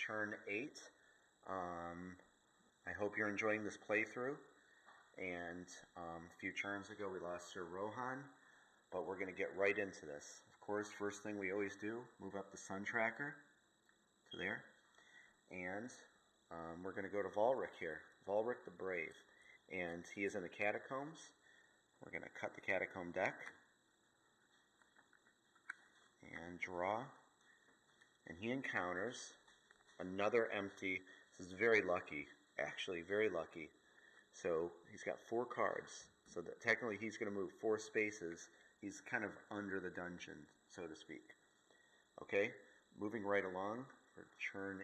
turn 8. I hope you're enjoying this playthrough. And a few turns ago we lost Sir Rohan, but we're going to get right into this. Of course, first thing we always do, move up the sun tracker to there. And we're going to go to Volric here, Volric the Brave. And he is in the catacombs. We're going to cut the catacomb deck and draw. And he encounters another empty. This is very lucky, actually, very lucky. So he's got 4 cards. So that technically he's going to move 4 spaces. He's kind of under the dungeon, so to speak. Okay, moving right along for turn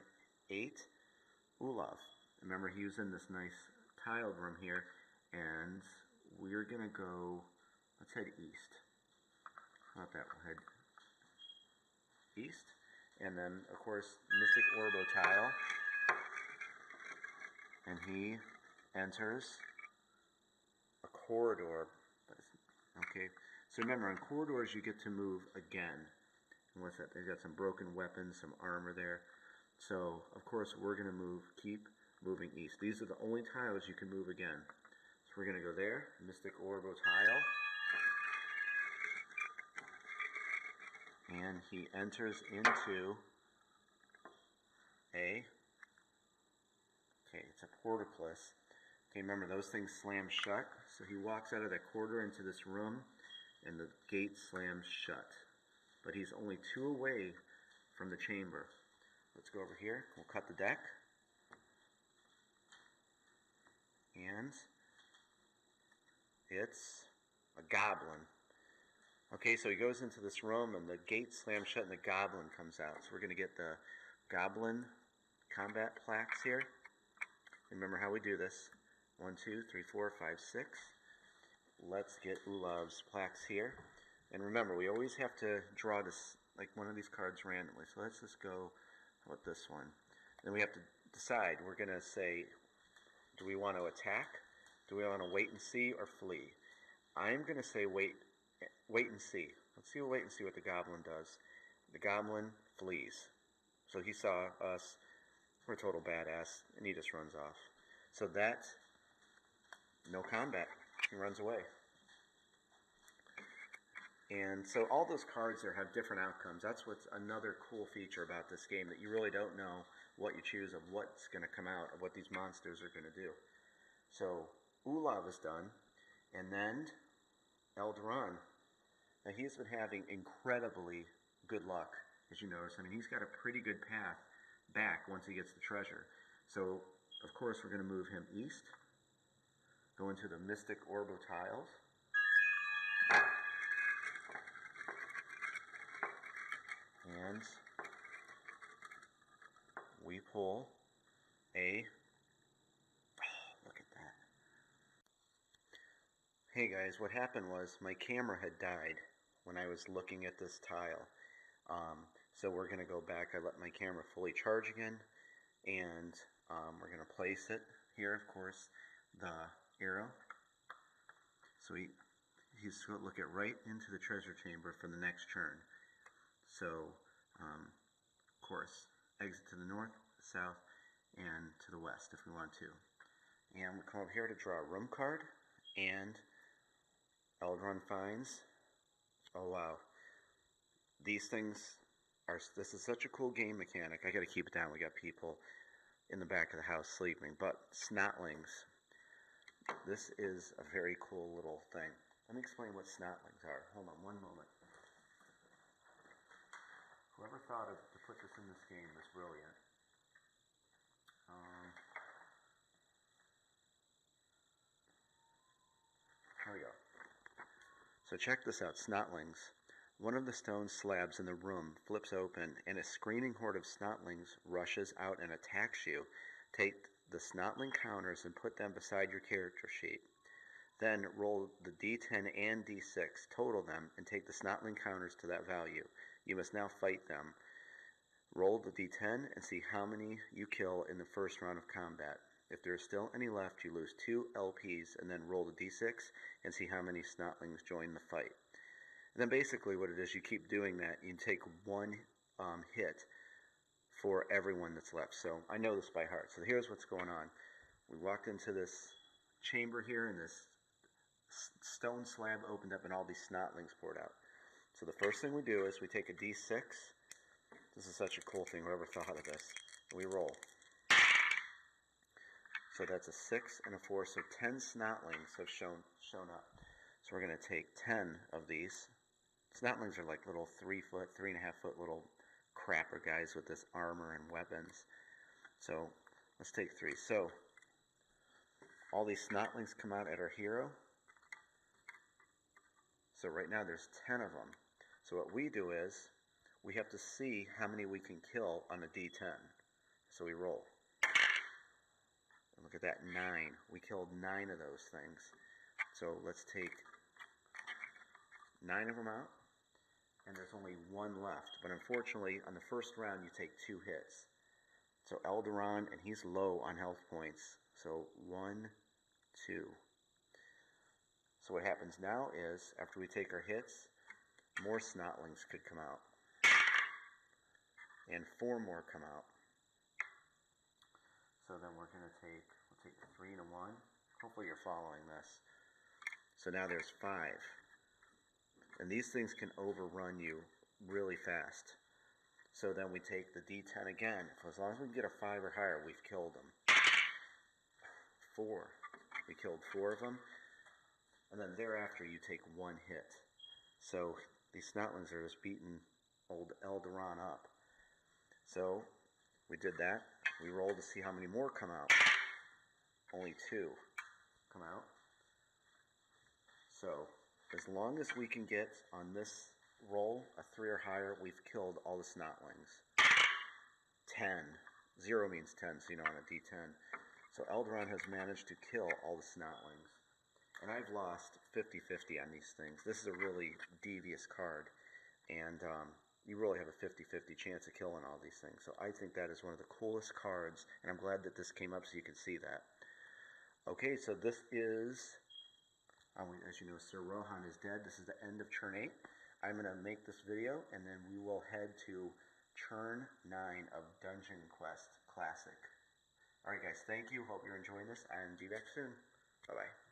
8. Olav. Remember, he was in this nice tiled room here, and we're going to go, let's head east. How about that? We'll head east. And then, of course, Mystic Orbo tile. And he enters a corridor. Okay, so remember, in corridors you get to move again. And what's that? They've got some broken weapons, some armor there. So, of course, we're going to keep moving east. These are the only tiles you can move again. So we're going to go there, Mystic Orbo tile. And he enters into it's a portcullis. Okay, remember, those things slam shut. So he walks out of that corridor into this room, and the gate slams shut. But he's only 2 away from the chamber. Let's go over here. We'll cut the deck. And it's a goblin. Okay, so he goes into this room, and the gate slams shut, and the goblin comes out. So we're going to get the goblin combat plaques here. Remember how we do this. 1, 2, 3, 4, 5, 6. Let's get Ulav's plaques here. And remember, we always have to draw this, like one of these cards randomly. So let's just go, how about this one? Then we have to decide. We're going to say, do we want to attack? Do we want to wait and see or flee? I'm going to say wait and see. Let's see what the goblin does. The goblin flees. So he saw us. We're a total badass, and he just runs off. So that's no combat. He runs away. And so all those cards there have different outcomes. That's what's another cool feature about this game, that you really don't know what you choose of what's going to come out, of what these monsters are going to do. So Olav is done, and then Eldron. Now he's been having incredibly good luck, as you notice. I mean, he's got a pretty good path back once he gets the treasure. So, of course, we're going to move him east, go into the Mystic Orbo tiles, and we pull a, look at that. Hey guys, what happened was my camera had died when I was looking at this tile. So we're going to go back. I let my camera fully charge again, and we're going to place it here, of course, the arrow. So he's going to look at right into the treasure chamber for the next turn. So, of course, exit to the north, south, and to the west if we want to. And we come over here to draw a room card, and Eldron finds, oh wow, these things are, this is such a cool game mechanic. I got to keep it down. We got people in the back of the house sleeping. But snotlings, this is a very cool little thing. Let me explain what snotlings are. Hold on one moment. Whoever thought of to put this in this game was brilliant. Here we go. So check this out, snotlings. One of the stone slabs in the room flips open, and a screaming horde of snotlings rushes out and attacks you. Take the snotling counters and put them beside your character sheet. Then roll the d10 and d6, total them, and take the snotling counters to that value. You must now fight them. Roll the d10 and see how many you kill in the first round of combat. If there is still any left, you lose 2 LPs, and then roll the d6 and see how many snotlings join the fight. And then basically what it is, you keep doing that. You take 1 hit for everyone that's left. So I know this by heart. So here's what's going on. We walked into this chamber here, and this stone slab opened up and all these snotlings poured out. So the first thing we do is we take a d6. This is such a cool thing, whoever thought of this. We roll. So that's a 6 and a 4, so 10 snotlings have shown up. So we're going to take 10 of these. Snotlings are like little 3-foot, 3.5-foot little crapper guys with this armor and weapons. So let's take 3. So all these snotlings come out at our hero. So right now there's 10 of them. So what we do is we have to see how many we can kill on a d10. So we roll. And look at that, 9. We killed 9 of those things. So let's take 9 of them out. And there's only 1 left. But unfortunately, on the first round, you take 2 hits. So Elderon, and he's low on health points. So 1, 2. So what happens now is, after we take our hits, more snotlings could come out. And 4 more come out. So then we'll take 3 and a 1. Hopefully you're following this. So now there's 5. And these things can overrun you really fast. So then we take the d10 again. As long as we can get a 5 or higher, we've killed them. 4. We killed 4 of them. And then thereafter, you take 1 hit. So these snotlings are just beating old Elderon up. So we did that. We rolled to see how many more come out. Only 2 come out. So as long as we can get on this roll a 3 or higher, we've killed all the snotlings. 10. 0 means 10, so you know, on a d10. So Elderon has managed to kill all the snotlings. And I've lost 50-50 on these things. This is a really devious card. And you really have a 50-50 chance of killing all these things. So I think that is one of the coolest cards. And I'm glad that this came up so you can see that. Okay, so this is, as you know, Sir Rohan is dead. This is the end of Churn 8. I'm going to make this video, and then we will head to Churn 9 of Dungeon Quest Classic. Alright guys, thank you. Hope you're enjoying this, and be back soon. Bye-bye.